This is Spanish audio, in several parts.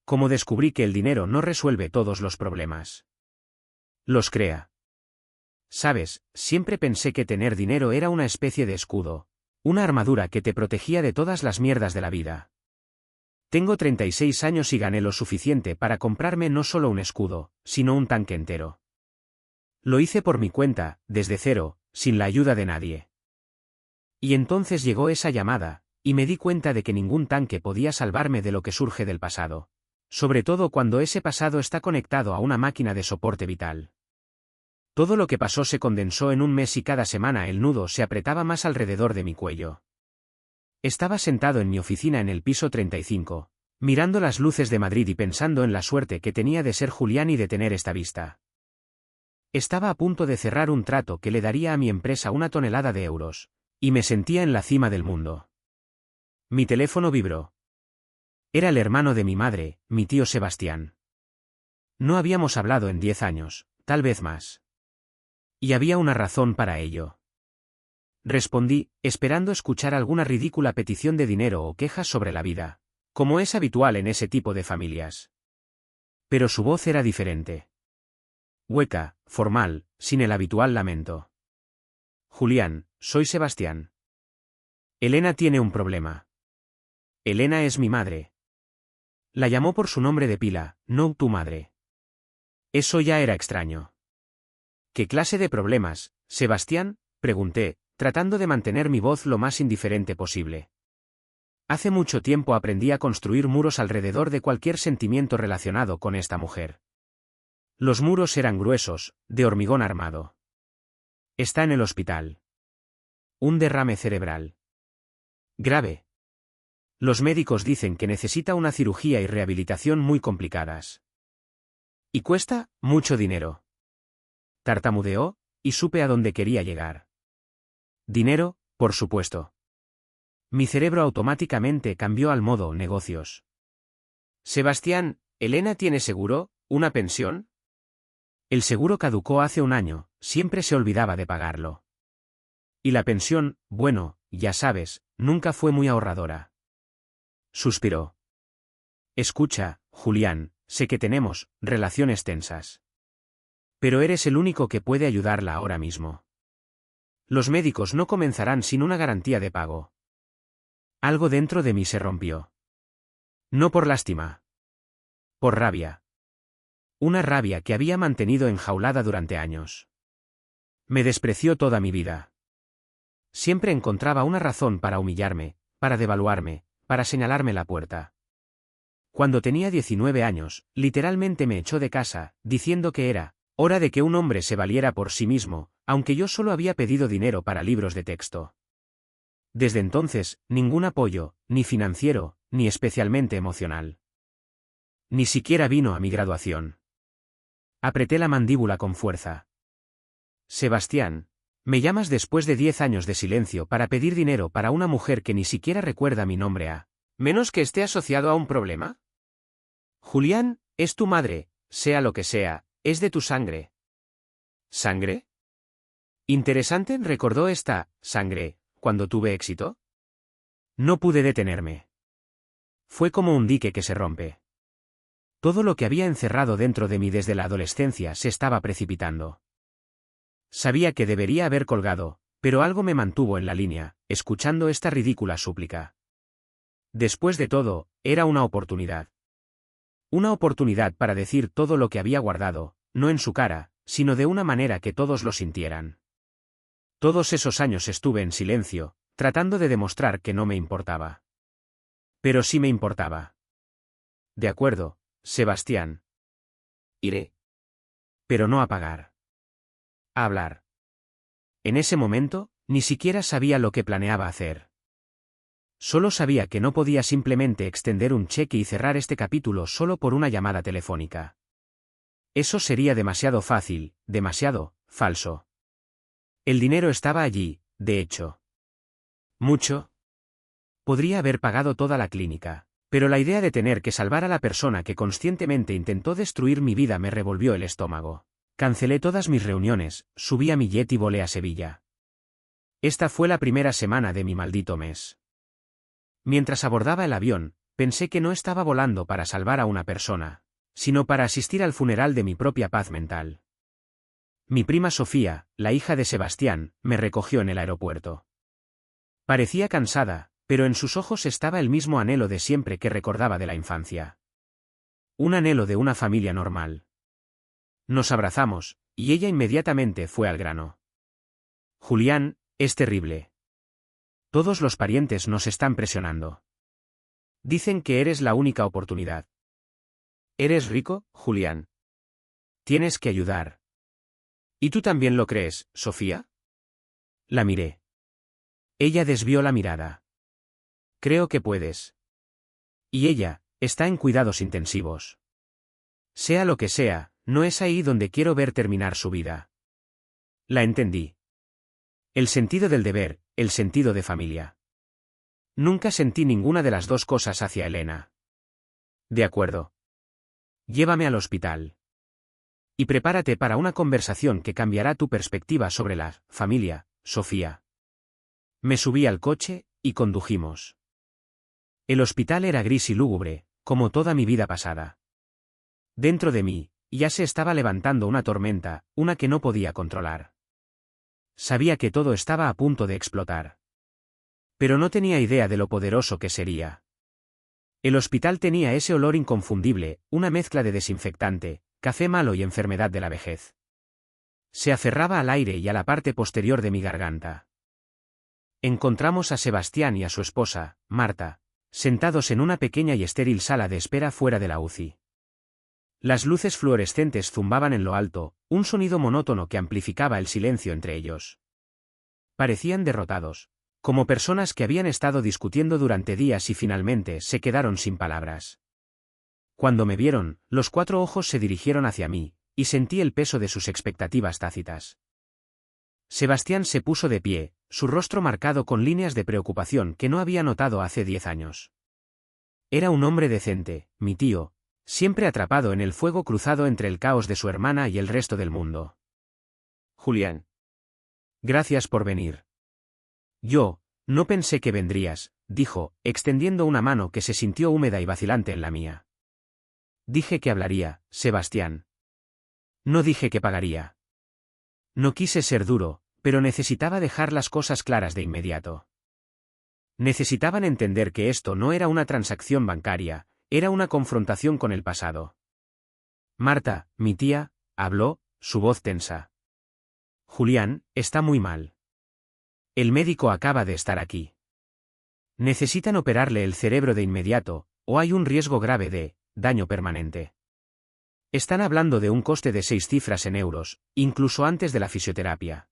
Como descubrí que el dinero no resuelve todos los problemas. Los crea. Sabes, siempre pensé que tener dinero era una especie de escudo, una armadura que te protegía de todas las mierdas de la vida. Tengo 36 años y gané lo suficiente para comprarme no solo un escudo, sino un tanque entero. Lo hice por mi cuenta, desde cero, sin la ayuda de nadie. Y entonces llegó esa llamada, y me di cuenta de que ningún tanque podía salvarme de lo que surge del pasado. Sobre todo cuando ese pasado está conectado a una máquina de soporte vital. Todo lo que pasó se condensó en un mes y cada semana el nudo se apretaba más alrededor de mi cuello. Estaba sentado en mi oficina en el piso 35, mirando las luces de Madrid y pensando en la suerte que tenía de ser Julián y de tener esta vista. Estaba a punto de cerrar un trato que le daría a mi empresa 1 tonelada de euros, y me sentía en la cima del mundo. Mi teléfono vibró. Era el hermano de mi madre, mi tío Sebastián. No habíamos hablado en 10 años, tal vez más. Y había una razón para ello. Respondí, esperando escuchar alguna ridícula petición de dinero o quejas sobre la vida, como es habitual en ese tipo de familias. Pero su voz era diferente. Hueca, formal, sin el habitual lamento. Julián, soy Sebastián. Elena tiene un problema. Elena es mi madre. La llamó por su nombre de pila, no tu madre. Eso ya era extraño. ¿Qué clase de problemas, Sebastián?, pregunté, tratando de mantener mi voz lo más indiferente posible. Hace mucho tiempo aprendí a construir muros alrededor de cualquier sentimiento relacionado con esta mujer. Los muros eran gruesos, de hormigón armado. Está en el hospital. Un derrame cerebral. Grave. Los médicos dicen que necesita una cirugía y rehabilitación muy complicadas. Y cuesta mucho dinero. Tartamudeó, y supe a dónde quería llegar. Dinero, por supuesto. Mi cerebro automáticamente cambió al modo negocios. Sebastián, ¿Elena tiene seguro, una pensión? El seguro caducó hace 1 año, siempre se olvidaba de pagarlo. Y la pensión, bueno, ya sabes, nunca fue muy ahorradora. Suspiró. Escucha, Julián, sé que tenemos relaciones tensas. Pero eres el único que puede ayudarla ahora mismo. Los médicos no comenzarán sin una garantía de pago. Algo dentro de mí se rompió. No por lástima. Por rabia. Una rabia que había mantenido enjaulada durante años. Me despreció toda mi vida. Siempre encontraba una razón para humillarme, para devaluarme, para señalarme la puerta. Cuando tenía 19 años, literalmente me echó de casa, diciendo que era hora de que un hombre se valiera por sí mismo, aunque yo solo había pedido dinero para libros de texto. Desde entonces, ningún apoyo, ni financiero, ni especialmente emocional. Ni siquiera vino a mi graduación. Apreté la mandíbula con fuerza. Sebastián, ¿me llamas después de 10 años de silencio para pedir dinero para una mujer que ni siquiera recuerda mi nombre a menos que esté asociado a un problema? Julián, es tu madre, sea lo que sea, es de tu sangre. ¿Sangre? Interesante, recordó esta sangre, cuando tuve éxito. No pude detenerme. Fue como un dique que se rompe. Todo lo que había encerrado dentro de mí desde la adolescencia se estaba precipitando. Sabía que debería haber colgado, pero algo me mantuvo en la línea, escuchando esta ridícula súplica. Después de todo, era una oportunidad. Una oportunidad para decir todo lo que había guardado, no en su cara, sino de una manera que todos lo sintieran. Todos esos años estuve en silencio, tratando de demostrar que no me importaba. Pero sí me importaba. De acuerdo, Sebastián. Iré. Pero no a pagar. A hablar. En ese momento, ni siquiera sabía lo que planeaba hacer. Solo sabía que no podía simplemente extender un cheque y cerrar este capítulo solo por una llamada telefónica. Eso sería demasiado fácil, demasiado falso. El dinero estaba allí, de hecho. ¿Mucho? Podría haber pagado toda la clínica, pero la idea de tener que salvar a la persona que conscientemente intentó destruir mi vida me revolvió el estómago. Cancelé todas mis reuniones, subí a mi jet y volé a Sevilla. Esta fue la primera semana de mi maldito mes. Mientras abordaba el avión, pensé que no estaba volando para salvar a una persona, sino para asistir al funeral de mi propia paz mental. Mi prima Sofía, la hija de Sebastián, me recogió en el aeropuerto. Parecía cansada, pero en sus ojos estaba el mismo anhelo de siempre que recordaba de la infancia. Un anhelo de una familia normal. Nos abrazamos, y ella inmediatamente fue al grano. Julián, es terrible. Todos los parientes nos están presionando. Dicen que eres la única oportunidad. ¿Eres rico, Julián? Tienes que ayudar. ¿Y tú también lo crees, Sofía? La miré. Ella desvió la mirada. Creo que puedes. Y ella, está en cuidados intensivos. Sea lo que sea, no es ahí donde quiero ver terminar su vida. La entendí. El sentido del deber, el sentido de familia. Nunca sentí ninguna de las dos cosas hacia Elena. De acuerdo. Llévame al hospital. Y prepárate para una conversación que cambiará tu perspectiva sobre la familia, Sofía. Me subí al coche, y condujimos. El hospital era gris y lúgubre, como toda mi vida pasada. Dentro de mí, ya se estaba levantando una tormenta, una que no podía controlar. Sabía que todo estaba a punto de explotar. Pero no tenía idea de lo poderoso que sería. El hospital tenía ese olor inconfundible, una mezcla de desinfectante, café malo y enfermedad de la vejez. Se aferraba al aire y a la parte posterior de mi garganta. Encontramos a Sebastián y a su esposa, Marta, sentados en una pequeña y estéril sala de espera fuera de la UCI. Las luces fluorescentes zumbaban en lo alto, un sonido monótono que amplificaba el silencio entre ellos. Parecían derrotados, como personas que habían estado discutiendo durante días y finalmente se quedaron sin palabras. Cuando me vieron, los 4 ojos se dirigieron hacia mí, y sentí el peso de sus expectativas tácitas. Sebastián se puso de pie, su rostro marcado con líneas de preocupación que no había notado hace 10 años. Era un hombre decente, mi tío, siempre atrapado en el fuego cruzado entre el caos de su hermana y el resto del mundo. Julián. Gracias por venir. Yo, no pensé que vendrías, dijo, extendiendo una mano que se sintió húmeda y vacilante en la mía. Dije que hablaría, Sebastián. No dije que pagaría. No quise ser duro, pero necesitaba dejar las cosas claras de inmediato. Necesitaban entender que esto no era una transacción bancaria, era una confrontación con el pasado. Marta, mi tía, habló, su voz tensa. Julián, está muy mal. El médico acaba de estar aquí. Necesitan operarle el cerebro de inmediato, o hay un riesgo grave de daño permanente. Están hablando de un coste de 6 cifras en euros, incluso antes de la fisioterapia.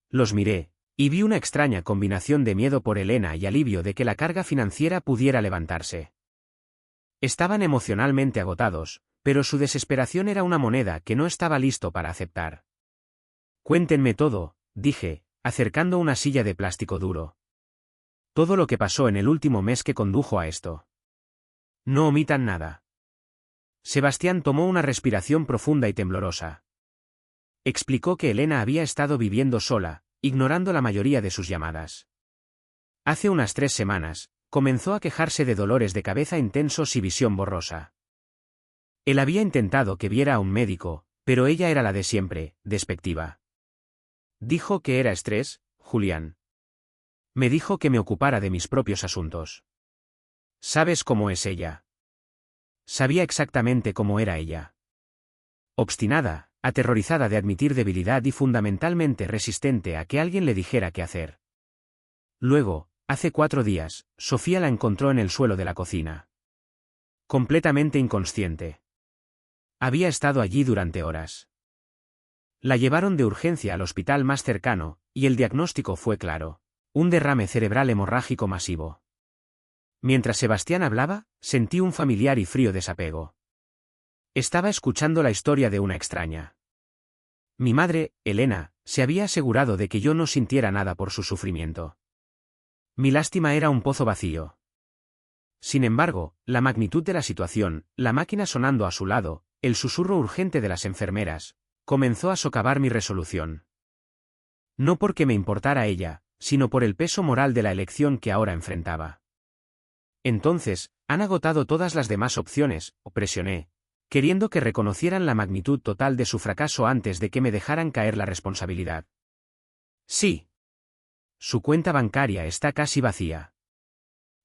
Los miré, y vi una extraña combinación de miedo por Elena y alivio de que la carga financiera pudiera levantarse. Estaban emocionalmente agotados, pero su desesperación era una moneda que no estaba listo para aceptar. Cuéntenme todo, dije, acercando una silla de plástico duro. Todo lo que pasó en el último mes que condujo a esto. No omitan nada. Sebastián tomó una respiración profunda y temblorosa. Explicó que Elena había estado viviendo sola, ignorando la mayoría de sus llamadas. Hace unas 3 semanas, comenzó a quejarse de dolores de cabeza intensos y visión borrosa. Él había intentado que viera a un médico, pero ella era la de siempre, despectiva. Dijo que era estrés, Julián. Me dijo que me ocupara de mis propios asuntos. ¿Sabes cómo es ella? Sabía exactamente cómo era ella. Obstinada, aterrorizada de admitir debilidad y fundamentalmente resistente a que alguien le dijera qué hacer. Luego, hace 4 días, Sofía la encontró en el suelo de la cocina. Completamente inconsciente. Había estado allí durante horas. La llevaron de urgencia al hospital más cercano, y el diagnóstico fue claro: un derrame cerebral hemorrágico masivo. Mientras Sebastián hablaba, sentí un familiar y frío desapego. Estaba escuchando la historia de una extraña. Mi madre, Elena, se había asegurado de que yo no sintiera nada por su sufrimiento. Mi lástima era un pozo vacío. Sin embargo, la magnitud de la situación, la máquina sonando a su lado, el susurro urgente de las enfermeras, comenzó a socavar mi resolución. No porque me importara ella, sino por el peso moral de la elección que ahora enfrentaba. Entonces, han agotado todas las demás opciones, o presioné, queriendo que reconocieran la magnitud total de su fracaso antes de que me dejaran caer la responsabilidad. Sí. Su cuenta bancaria está casi vacía.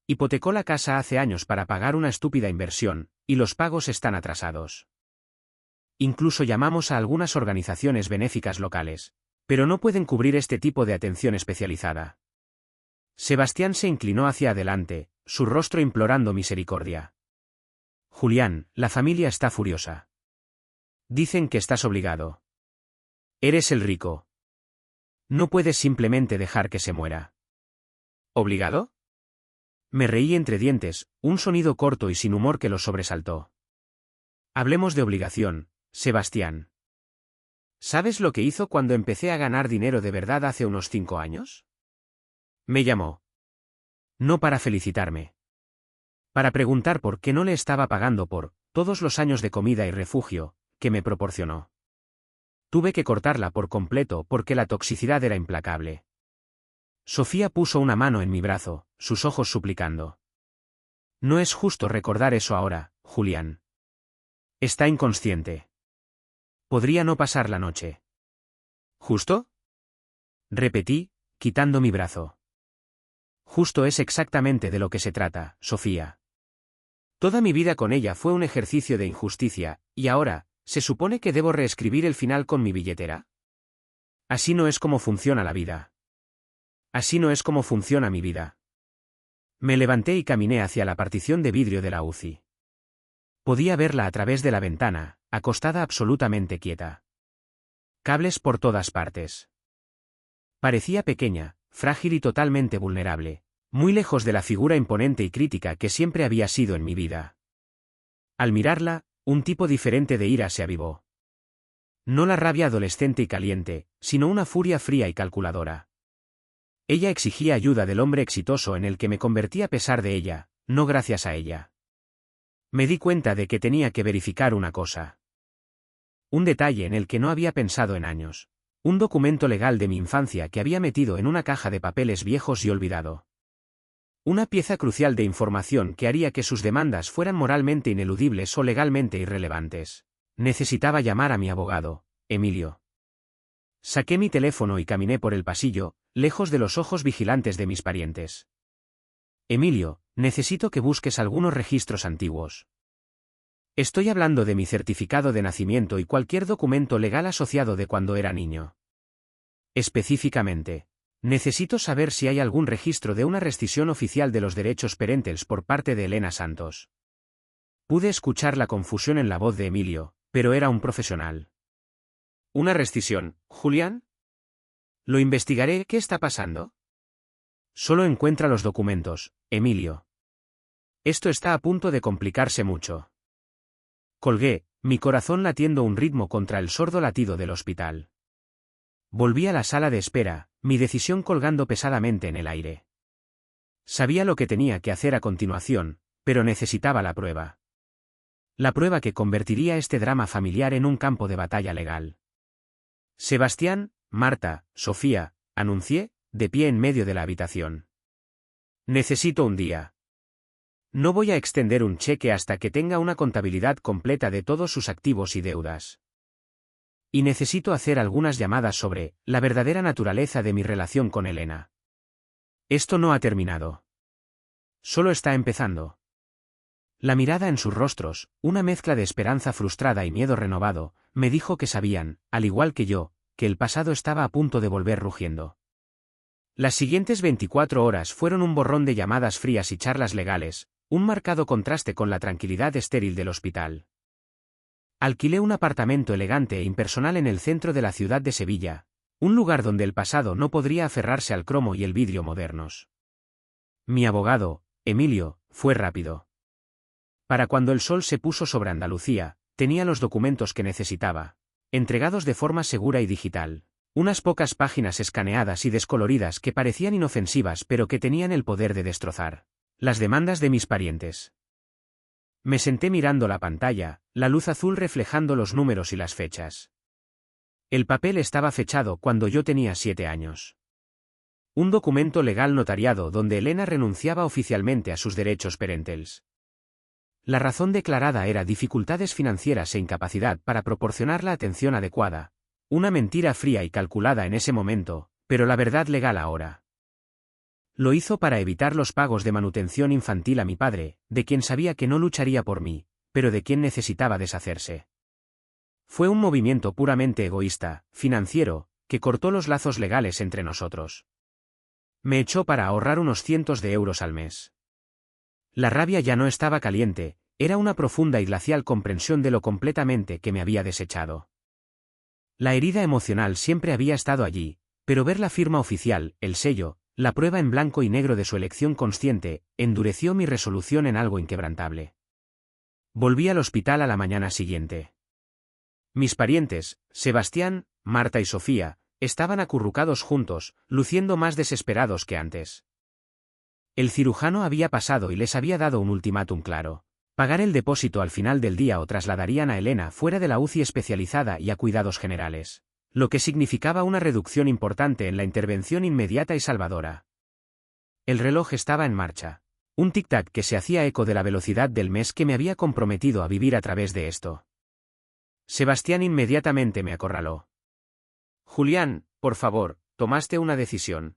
Hipotecó la casa hace años para pagar una estúpida inversión, y los pagos están atrasados. Incluso llamamos a algunas organizaciones benéficas locales, pero no pueden cubrir este tipo de atención especializada. Sebastián se inclinó hacia adelante, su rostro implorando misericordia. Julián, la familia está furiosa. Dicen que estás obligado. Eres el rico. No puedes simplemente dejar que se muera. ¿Obligado? Me reí entre dientes, un sonido corto y sin humor que los sobresaltó. Hablemos de obligación, Sebastián. ¿Sabes lo que hizo cuando empecé a ganar dinero de verdad hace unos 5 años? Me llamó. No para felicitarme. Para preguntar por qué no le estaba pagando por todos los años de comida y refugio que me proporcionó. Tuve que cortarla por completo porque la toxicidad era implacable. Sofía puso una mano en mi brazo, sus ojos suplicando. No es justo recordar eso ahora, Julián. Está inconsciente. Podría no pasar la noche. ¿Justo? Repetí, quitando mi brazo. Justo es exactamente de lo que se trata, Sofía. Toda mi vida con ella fue un ejercicio de injusticia, y ahora, ¿se supone que debo reescribir el final con mi billetera? Así no es como funciona la vida. Así no es como funciona mi vida. Me levanté y caminé hacia la partición de vidrio de la UCI. Podía verla a través de la ventana, acostada absolutamente quieta. Cables por todas partes. Parecía pequeña, frágil y totalmente vulnerable, muy lejos de la figura imponente y crítica que siempre había sido en mi vida. Al mirarla, un tipo diferente de ira se avivó. No la rabia adolescente y caliente, sino una furia fría y calculadora. Ella exigía ayuda del hombre exitoso en el que me convertí a pesar de ella, no gracias a ella. Me di cuenta de que tenía que verificar una cosa. Un detalle en el que no había pensado en años. Un documento legal de mi infancia que había metido en una caja de papeles viejos y olvidado. Una pieza crucial de información que haría que sus demandas fueran moralmente ineludibles o legalmente irrelevantes. Necesitaba llamar a mi abogado, Emilio. Saqué mi teléfono y caminé por el pasillo, lejos de los ojos vigilantes de mis parientes. Emilio, necesito que busques algunos registros antiguos. Estoy hablando de mi certificado de nacimiento y cualquier documento legal asociado de cuando era niño. Específicamente, necesito saber si hay algún registro de una rescisión oficial de los derechos parentales por parte de Elena Santos. Pude escuchar la confusión en la voz de Emilio, pero era un profesional. ¿Una rescisión, Julián? Lo investigaré. ¿Qué está pasando? Solo encuentra los documentos, Emilio. Esto está a punto de complicarse mucho. Colgué, mi corazón latiendo un ritmo contra el sordo latido del hospital. Volví a la sala de espera, mi decisión colgando pesadamente en el aire. Sabía lo que tenía que hacer a continuación, pero necesitaba la prueba. La prueba que convertiría este drama familiar en un campo de batalla legal. Sebastián, Marta, Sofía, anuncié, de pie en medio de la habitación. Necesito un día. No voy a extender un cheque hasta que tenga una contabilidad completa de todos sus activos y deudas. Y necesito hacer algunas llamadas sobre la verdadera naturaleza de mi relación con Elena. Esto no ha terminado. Solo está empezando. La mirada en sus rostros, una mezcla de esperanza frustrada y miedo renovado, me dijo que sabían, al igual que yo, que el pasado estaba a punto de volver rugiendo. Las siguientes 24 horas fueron un borrón de llamadas frías y charlas legales, un marcado contraste con la tranquilidad estéril del hospital. Alquilé un apartamento elegante e impersonal en el centro de la ciudad de Sevilla, un lugar donde el pasado no podría aferrarse al cromo y el vidrio modernos. Mi abogado, Emilio, fue rápido. Para cuando el sol se puso sobre Andalucía, tenía los documentos que necesitaba, entregados de forma segura y digital, unas pocas páginas escaneadas y descoloridas que parecían inofensivas pero que tenían el poder de destrozar las demandas de mis parientes. Me senté mirando la pantalla, la luz azul reflejando los números y las fechas. El papel estaba fechado cuando yo tenía 7 años. Un documento legal notariado donde Elena renunciaba oficialmente a sus derechos parentales. La razón declarada era dificultades financieras e incapacidad para proporcionar la atención adecuada. Una mentira fría y calculada en ese momento, pero la verdad legal ahora. Lo hizo para evitar los pagos de manutención infantil a mi padre, de quien sabía que no lucharía por mí, pero de quien necesitaba deshacerse. Fue un movimiento puramente egoísta, financiero, que cortó los lazos legales entre nosotros. Me echó para ahorrar unos cientos de euros al mes. La rabia ya no estaba caliente, era una profunda y glacial comprensión de lo completamente que me había desechado. La herida emocional siempre había estado allí, pero ver la firma oficial, el sello, la prueba en blanco y negro de su elección consciente, endureció mi resolución en algo inquebrantable. Volví al hospital a la mañana siguiente. Mis parientes, Sebastián, Marta y Sofía, estaban acurrucados juntos, luciendo más desesperados que antes. El cirujano había pasado y les había dado un ultimátum claro: pagar el depósito al final del día o trasladarían a Elena fuera de la UCI especializada y a cuidados generales, lo que significaba una reducción importante en la intervención inmediata y salvadora. El reloj estaba en marcha. Un tic-tac que se hacía eco de la velocidad del mes que me había comprometido a vivir a través de esto. Sebastián inmediatamente me acorraló. Julián, por favor, tomaste una decisión.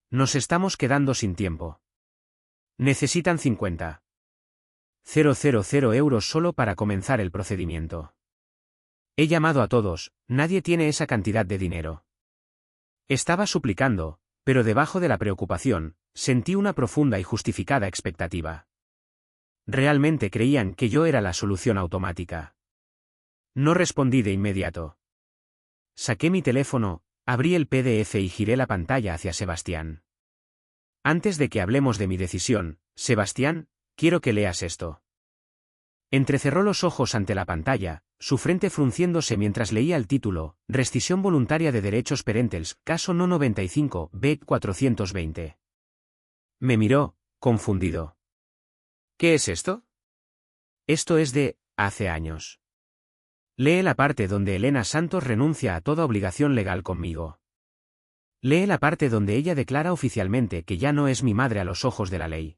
Nos estamos quedando sin tiempo. Necesitan 50.000 euros solo para comenzar el procedimiento. He llamado a todos, nadie tiene esa cantidad de dinero. Estaba suplicando, pero debajo de la preocupación, sentí una profunda y justificada expectativa. Realmente creían que yo era la solución automática. No respondí de inmediato. Saqué mi teléfono, abrí el PDF y giré la pantalla hacia Sebastián. Antes de que hablemos de mi decisión, Sebastián, quiero que leas esto. Entrecerró los ojos ante la pantalla, su frente frunciéndose mientras leía el título: Rescisión voluntaria de derechos parentales, caso no 95-B420. Me miró, confundido. ¿Qué es esto? Esto es de hace años. Lee la parte donde Elena Santos renuncia a toda obligación legal conmigo. Lee la parte donde ella declara oficialmente que ya no es mi madre a los ojos de la ley.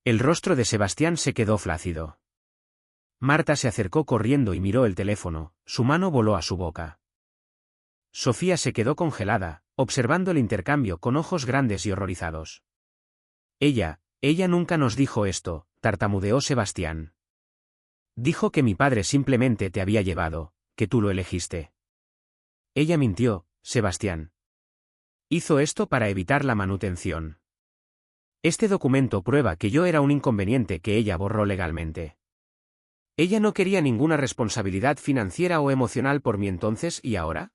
El rostro de Sebastián se quedó flácido. Marta se acercó corriendo y miró el teléfono, su mano voló a su boca. Sofía se quedó congelada, observando el intercambio con ojos grandes y horrorizados. Ella nunca nos dijo esto, tartamudeó Sebastián. Dijo que mi padre simplemente te había llevado, que tú lo elegiste. Ella mintió, Sebastián. Hizo esto para evitar la manutención. Este documento prueba que yo era un inconveniente que ella borró legalmente. Ella no quería ninguna responsabilidad financiera o emocional por mí entonces, ¿y ahora?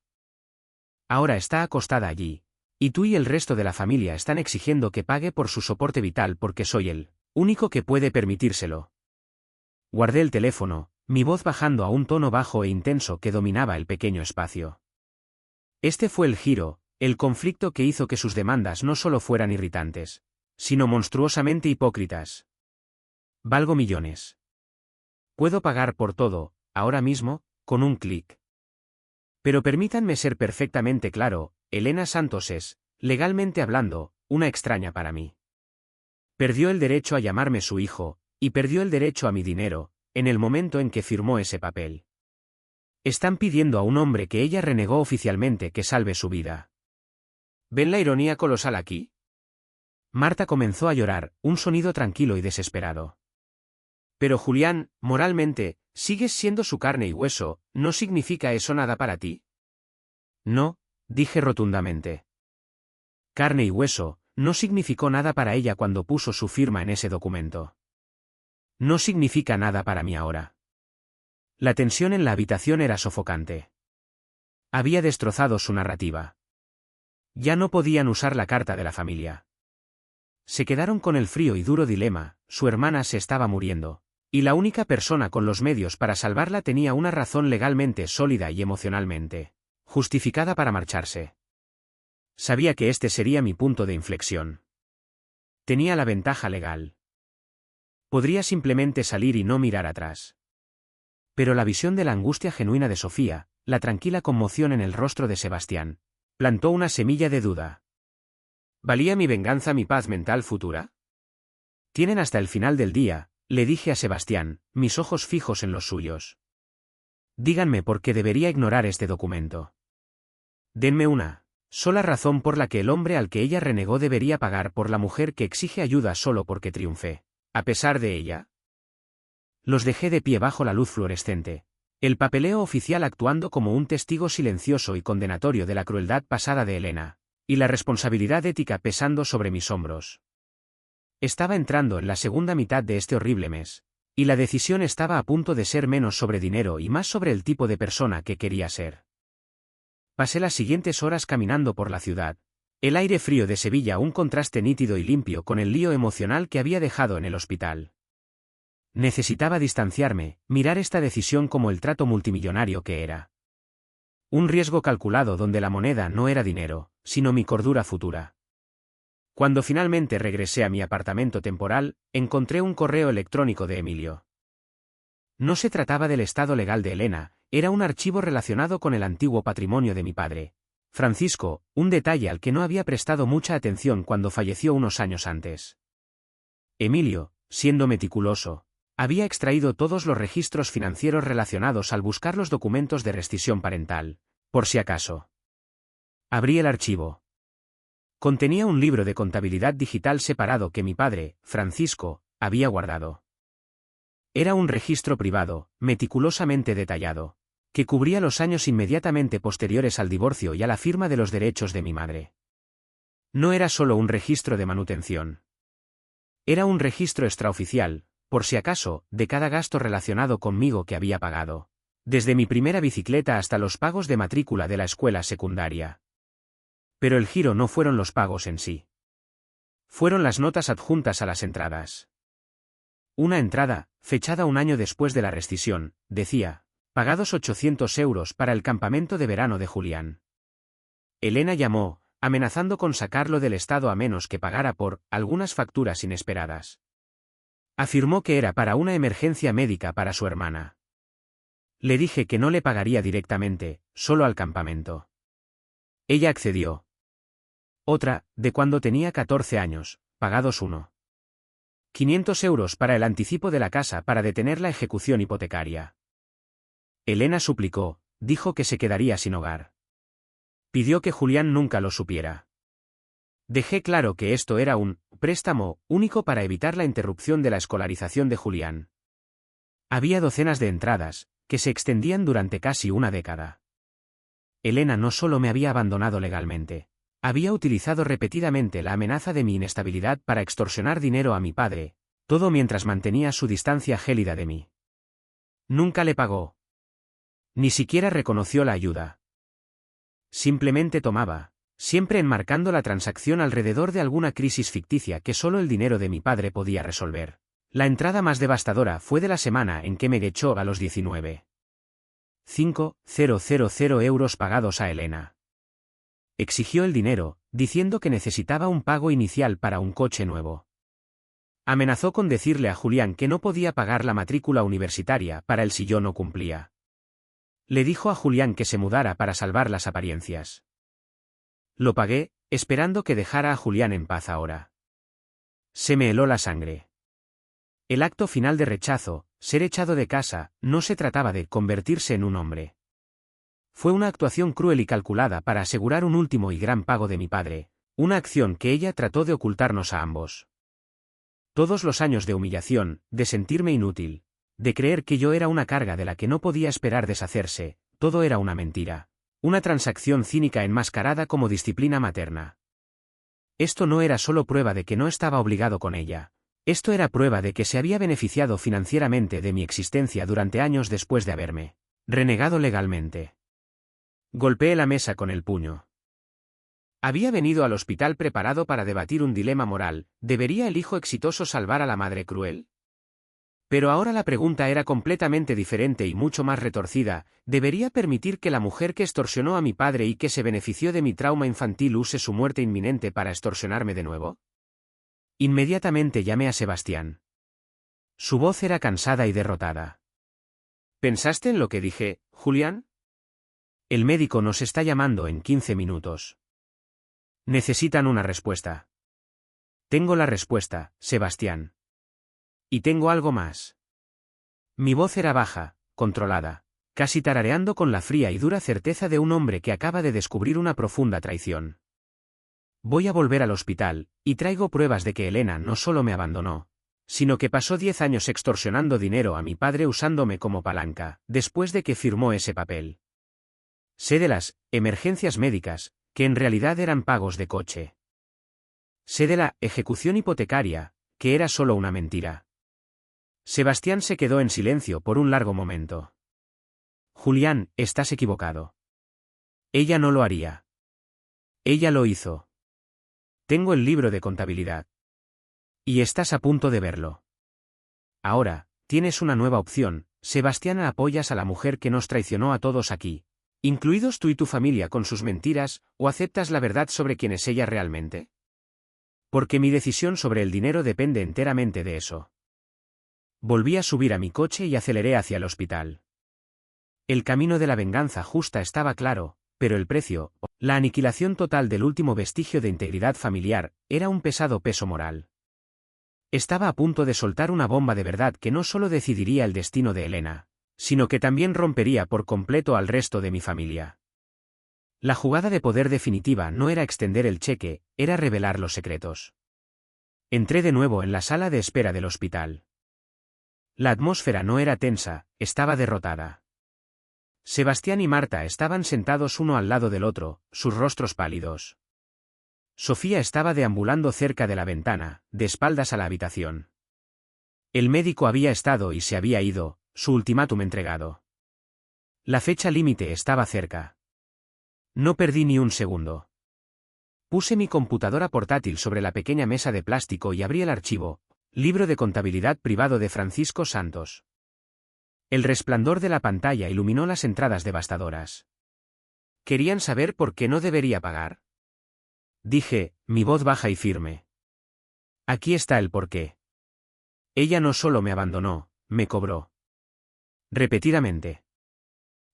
Ahora está acostada allí, y tú y el resto de la familia están exigiendo que pague por su soporte vital porque soy el único que puede permitírselo. Guardé el teléfono, mi voz bajando a un tono bajo e intenso que dominaba el pequeño espacio. Este fue el giro, el conflicto que hizo que sus demandas no solo fueran irritantes, sino monstruosamente hipócritas. Valgo millones. Puedo pagar por todo, ahora mismo, con un clic. Pero permítanme ser perfectamente claro, Elena Santos es, legalmente hablando, una extraña para mí. Perdió el derecho a llamarme su hijo, y perdió el derecho a mi dinero, en el momento en que firmó ese papel. Están pidiendo a un hombre que ella renegó oficialmente que salve su vida. ¿Ven la ironía colosal aquí? Marta comenzó a llorar, un sonido tranquilo y desesperado. Pero Julián, moralmente, sigues siendo su carne y hueso, ¿no significa eso nada para ti? No, dije rotundamente. Carne y hueso, no significó nada para ella cuando puso su firma en ese documento. No significa nada para mí ahora. La tensión en la habitación era sofocante. Había destrozado su narrativa. Ya no podían usar la carta de la familia. Se quedaron con el frío y duro dilema: su hermana se estaba muriendo, y la única persona con los medios para salvarla tenía una razón legalmente sólida y emocionalmente justificada para marcharse. Sabía que este sería mi punto de inflexión. Tenía la ventaja legal. Podría simplemente salir y no mirar atrás. Pero la visión de la angustia genuina de Sofía, la tranquila conmoción en el rostro de Sebastián, plantó una semilla de duda. ¿Valía mi venganza mi paz mental futura? Tienen hasta el final del día, le dije a Sebastián, mis ojos fijos en los suyos. Díganme por qué debería ignorar este documento. Denme una sola razón por la que el hombre al que ella renegó debería pagar por la mujer que exige ayuda solo porque triunfe, a pesar de ella. Los dejé de pie bajo la luz fluorescente, el papeleo oficial actuando como un testigo silencioso y condenatorio de la crueldad pasada de Elena, y la responsabilidad ética pesando sobre mis hombros. Estaba entrando en la segunda mitad de este horrible mes, y la decisión estaba a punto de ser menos sobre dinero y más sobre el tipo de persona que quería ser. Pasé las siguientes horas caminando por la ciudad, el aire frío de Sevilla un contraste nítido y limpio con el lío emocional que había dejado en el hospital. Necesitaba distanciarme, mirar esta decisión como el trato multimillonario que era. Un riesgo calculado donde la moneda no era dinero, sino mi cordura futura. Cuando finalmente regresé a mi apartamento temporal, encontré un correo electrónico de Emilio. No se trataba del estado legal de Elena, era un archivo relacionado con el antiguo patrimonio de mi padre, Francisco, un detalle al que no había prestado mucha atención cuando falleció unos años antes. Emilio, siendo meticuloso, había extraído todos los registros financieros relacionados al buscar los documentos de rescisión parental, por si acaso. Abrí el archivo. Contenía un libro de contabilidad digital separado que mi padre, Francisco, había guardado. Era un registro privado, meticulosamente detallado, que cubría los años inmediatamente posteriores al divorcio y a la firma de los derechos de mi madre. No era solo un registro de manutención. Era un registro extraoficial, por si acaso, de cada gasto relacionado conmigo que había pagado, desde mi primera bicicleta hasta los pagos de matrícula de la escuela secundaria. Pero el giro no fueron los pagos en sí. Fueron las notas adjuntas a las entradas. Una entrada, fechada un año después de la rescisión, decía, pagados 800 euros para el campamento de verano de Julián. Elena llamó, amenazando con sacarlo del estado a menos que pagara por algunas facturas inesperadas. Afirmó que era para una emergencia médica para su hermana. Le dije que no le pagaría directamente, solo al campamento. Ella accedió. Otra, de cuando tenía 14 años, pagados 500 euros para el anticipo de la casa para detener la ejecución hipotecaria. Elena suplicó, dijo que se quedaría sin hogar. Pidió que Julián nunca lo supiera. Dejé claro que esto era un préstamo único para evitar la interrupción de la escolarización de Julián. Había docenas de entradas, que se extendían durante casi una década. Elena no solo me había abandonado legalmente, había utilizado repetidamente la amenaza de mi inestabilidad para extorsionar dinero a mi padre, todo mientras mantenía su distancia gélida de mí. Nunca le pagó. Ni siquiera reconoció la ayuda. Simplemente tomaba, siempre enmarcando la transacción alrededor de alguna crisis ficticia que solo el dinero de mi padre podía resolver. La entrada más devastadora fue de la semana en que me echó a los 19,500 euros pagados a Elena. Exigió el dinero, diciendo que necesitaba un pago inicial para un coche nuevo. Amenazó con decirle a Julián que no podía pagar la matrícula universitaria para él si yo no cumplía. Le dijo a Julián que se mudara para salvar las apariencias. Lo pagué, esperando que dejara a Julián en paz ahora. Se me heló la sangre. El acto final de rechazo, ser echado de casa, no se trataba de convertirse en un hombre. Fue una actuación cruel y calculada para asegurar un último y gran pago de mi padre, una acción que ella trató de ocultarnos a ambos. Todos los años de humillación, de sentirme inútil, de creer que yo era una carga de la que no podía esperar deshacerse, todo era una mentira, una transacción cínica enmascarada como disciplina materna. Esto no era solo prueba de que no estaba obligado con ella, esto era prueba de que se había beneficiado financieramente de mi existencia durante años después de haberme renegado legalmente. Golpeé la mesa con el puño. Había venido al hospital preparado para debatir un dilema moral, ¿debería el hijo exitoso salvar a la madre cruel? Pero ahora la pregunta era completamente diferente y mucho más retorcida, ¿debería permitir que la mujer que extorsionó a mi padre y que se benefició de mi trauma infantil use su muerte inminente para extorsionarme de nuevo? Inmediatamente llamé a Sebastián. Su voz era cansada y derrotada. ¿Pensaste en lo que dije, Julián? El médico nos está llamando en 15 minutos. Necesitan una respuesta. Tengo la respuesta, Sebastián. Y tengo algo más. Mi voz era baja, controlada, casi tarareando con la fría y dura certeza de un hombre que acaba de descubrir una profunda traición. Voy a volver al hospital, y traigo pruebas de que Elena no solo me abandonó, sino que pasó 10 años extorsionando dinero a mi padre usándome como palanca, después de que firmó ese papel. Sé de las emergencias médicas, que en realidad eran pagos de coche. Sé de la ejecución hipotecaria, que era solo una mentira. Sebastián se quedó en silencio por un largo momento. Julián, estás equivocado. Ella no lo haría. Ella lo hizo. Tengo el libro de contabilidad. Y estás a punto de verlo. Ahora, tienes una nueva opción, Sebastián, apoyas a la mujer que nos traicionó a todos aquí, incluidos tú y tu familia con sus mentiras, o aceptas la verdad sobre quién es ella realmente. Porque mi decisión sobre el dinero depende enteramente de eso. Volví a subir a mi coche y aceleré hacia el hospital. El camino de la venganza justa estaba claro, pero el precio, la aniquilación total del último vestigio de integridad familiar, era un pesado peso moral. Estaba a punto de soltar una bomba de verdad que no solo decidiría el destino de Elena, sino que también rompería por completo al resto de mi familia. La jugada de poder definitiva no era extender el cheque, era revelar los secretos. Entré de nuevo en la sala de espera del hospital. La atmósfera no era tensa, estaba derrotada. Sebastián y Marta estaban sentados uno al lado del otro, sus rostros pálidos. Sofía estaba deambulando cerca de la ventana, de espaldas a la habitación. El médico había estado y se había ido, su ultimátum entregado. La fecha límite estaba cerca. No perdí ni un segundo. Puse mi computadora portátil sobre la pequeña mesa de plástico y abrí el archivo, libro de contabilidad privado de Francisco Santos. El resplandor de la pantalla iluminó las entradas devastadoras. ¿Querían saber por qué no debería pagar? Dije, mi voz baja y firme. Aquí está el porqué. Ella no solo me abandonó, me cobró. Repetidamente.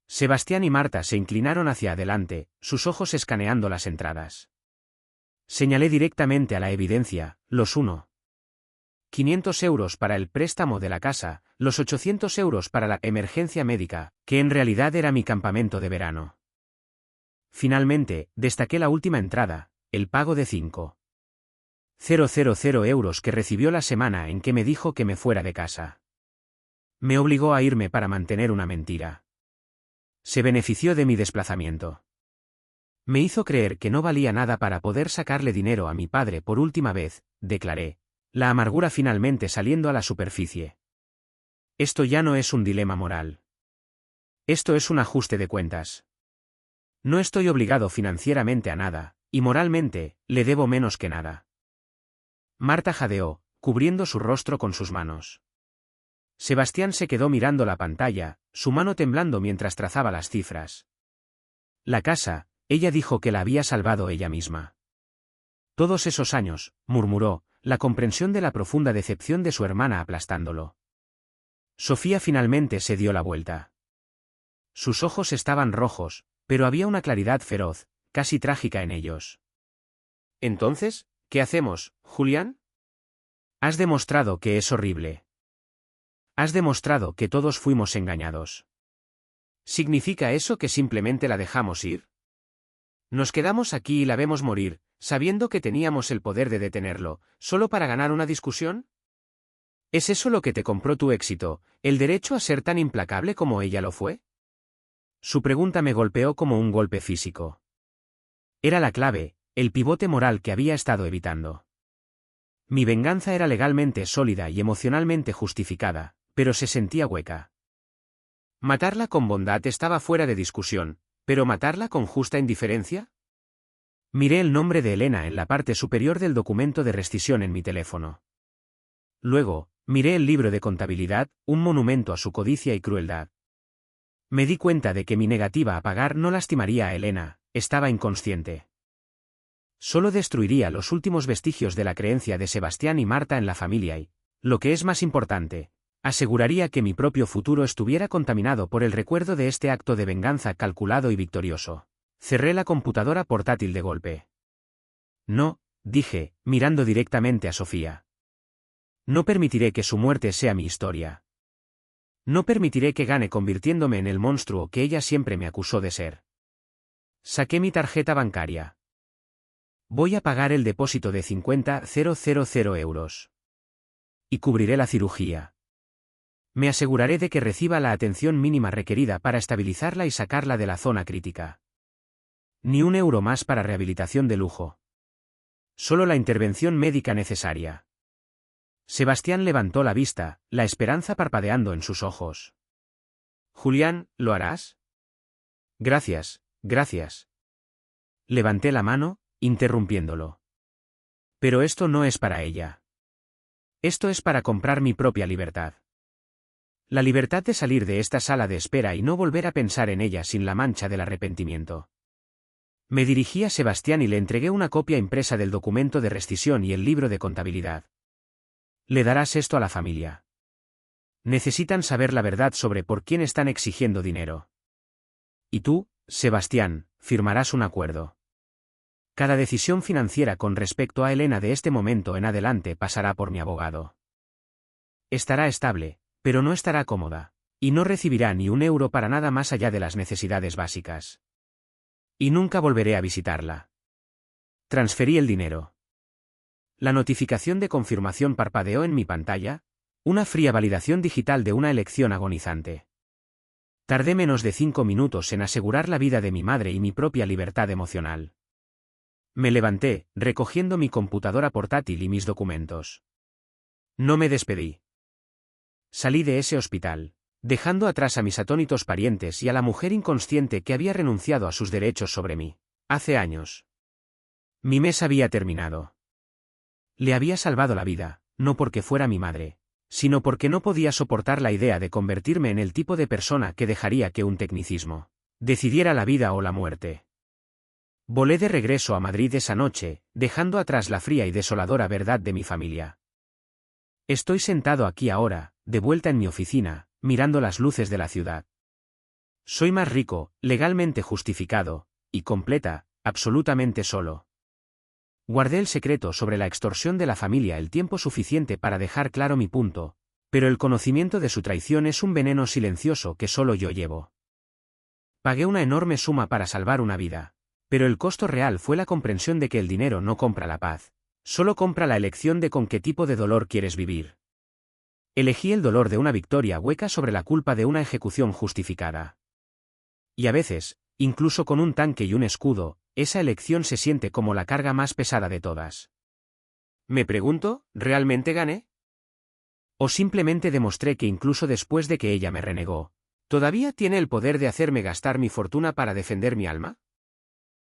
Sebastián y Marta se inclinaron hacia adelante, sus ojos escaneando las entradas. Señalé directamente a la evidencia, los 500 euros para el préstamo de la casa, los 800 euros para la emergencia médica, que en realidad era mi campamento de verano. Finalmente, destaqué la última entrada, el pago de 5.000 euros que recibió la semana en que me dijo que me fuera de casa. Me obligó a irme para mantener una mentira. Se benefició de mi desplazamiento. Me hizo creer que no valía nada para poder sacarle dinero a mi padre por última vez, declaré, la amargura finalmente saliendo a la superficie. Esto ya no es un dilema moral. Esto es un ajuste de cuentas. No estoy obligado financieramente a nada, y moralmente, le debo menos que nada. Marta jadeó, cubriendo su rostro con sus manos. Sebastián se quedó mirando la pantalla, su mano temblando mientras trazaba las cifras. La casa, ella dijo que la había salvado ella misma. Todos esos años, murmuró, la comprensión de la profunda decepción de su hermana aplastándolo. Sofía finalmente se dio la vuelta. Sus ojos estaban rojos, pero había una claridad feroz, casi trágica en ellos. Entonces, ¿qué hacemos, Julián? Has demostrado que es horrible. Has demostrado que todos fuimos engañados. ¿Significa eso que simplemente la dejamos ir? Nos quedamos aquí y la vemos morir, sabiendo que teníamos el poder de detenerlo, solo para ganar una discusión? ¿Es eso lo que te compró tu éxito, el derecho a ser tan implacable como ella lo fue? Su pregunta me golpeó como un golpe físico. Era la clave, el pivote moral que había estado evitando. Mi venganza era legalmente sólida y emocionalmente justificada, pero se sentía hueca. Matarla con bondad estaba fuera de discusión, pero ¿matarla con justa indiferencia? Miré el nombre de Elena en la parte superior del documento de rescisión en mi teléfono. Luego, miré el libro de contabilidad, un monumento a su codicia y crueldad. Me di cuenta de que mi negativa a pagar no lastimaría a Elena, estaba inconsciente. Solo destruiría los últimos vestigios de la creencia de Sebastián y Marta en la familia y, lo que es más importante, aseguraría que mi propio futuro estuviera contaminado por el recuerdo de este acto de venganza calculado y victorioso. Cerré la computadora portátil de golpe. No, dije, mirando directamente a Sofía. No permitiré que su muerte sea mi historia. No permitiré que gane convirtiéndome en el monstruo que ella siempre me acusó de ser. Saqué mi tarjeta bancaria. Voy a pagar el depósito de 50.000 euros. Y cubriré la cirugía. Me aseguraré de que reciba la atención mínima requerida para estabilizarla y sacarla de la zona crítica. Ni un euro más para rehabilitación de lujo. Solo la intervención médica necesaria. Sebastián levantó la vista, la esperanza parpadeando en sus ojos. Julián, ¿lo harás? Gracias, gracias. Levanté la mano, interrumpiéndolo. Pero esto no es para ella. Esto es para comprar mi propia libertad. La libertad de salir de esta sala de espera y no volver a pensar en ella sin la mancha del arrepentimiento. Me dirigí a Sebastián y le entregué una copia impresa del documento de rescisión y el libro de contabilidad. Le darás esto a la familia. Necesitan saber la verdad sobre por quién están exigiendo dinero. Y tú, Sebastián, firmarás un acuerdo. Cada decisión financiera con respecto a Elena de este momento en adelante pasará por mi abogado. Estará estable, pero no estará cómoda, y no recibirá ni un euro para nada más allá de las necesidades básicas. Y nunca volveré a visitarla. Transferí el dinero. La notificación de confirmación parpadeó en mi pantalla, una fría validación digital de una elección agonizante. Tardé menos de 5 minutos en asegurar la vida de mi madre y mi propia libertad emocional. Me levanté, recogiendo mi computadora portátil y mis documentos. No me despedí. Salí de ese hospital, dejando atrás a mis atónitos parientes y a la mujer inconsciente que había renunciado a sus derechos sobre mí, hace años. Mi mes había terminado. Le había salvado la vida, no porque fuera mi madre, sino porque no podía soportar la idea de convertirme en el tipo de persona que dejaría que un tecnicismo decidiera la vida o la muerte. Volé de regreso a Madrid esa noche, dejando atrás la fría y desoladora verdad de mi familia. Estoy sentado aquí ahora, de vuelta en mi oficina, mirando las luces de la ciudad. Soy más rico, legalmente justificado, y completa, absolutamente solo. Guardé el secreto sobre la extorsión de la familia el tiempo suficiente para dejar claro mi punto, pero el conocimiento de su traición es un veneno silencioso que solo yo llevo. Pagué una enorme suma para salvar una vida, pero el costo real fue la comprensión de que el dinero no compra la paz, solo compra la elección de con qué tipo de dolor quieres vivir. Elegí el dolor de una victoria hueca sobre la culpa de una ejecución justificada. Y a veces, incluso con un tanque y un escudo, esa elección se siente como la carga más pesada de todas. Me pregunto, ¿realmente gané? ¿O simplemente demostré que incluso después de que ella me renegó, todavía tiene el poder de hacerme gastar mi fortuna para defender mi alma?